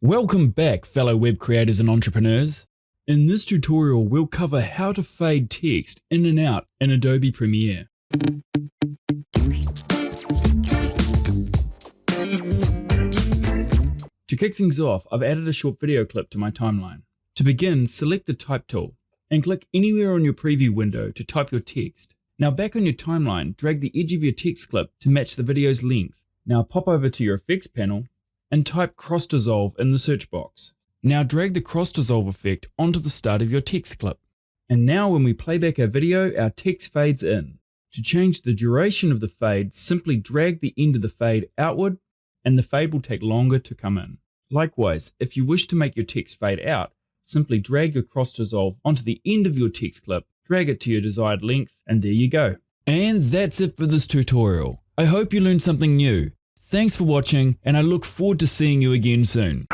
Welcome back, fellow web creators and entrepreneurs. In this tutorial, we'll cover how to fade text in and out in Adobe Premiere. To kick things off, I've added a short video clip to my timeline. To begin, select the Type tool and click anywhere on your preview window to type your text. Now back on your timeline, drag the edge of your text clip to match the video's length. Now pop over to your effects panel and type cross dissolve in the search box. Now drag the cross dissolve effect onto the start of your text clip. And now when we play back our video, our text fades in. To change the duration of the fade, simply drag the end of the fade outward and the fade will take longer to come in. Likewise, if you wish to make your text fade out, simply drag your cross dissolve onto the end of your text clip, drag it to your desired length, and there you go. And that's it for this tutorial. I hope you learned something new. Thanks for watching, and I look forward to seeing you again soon.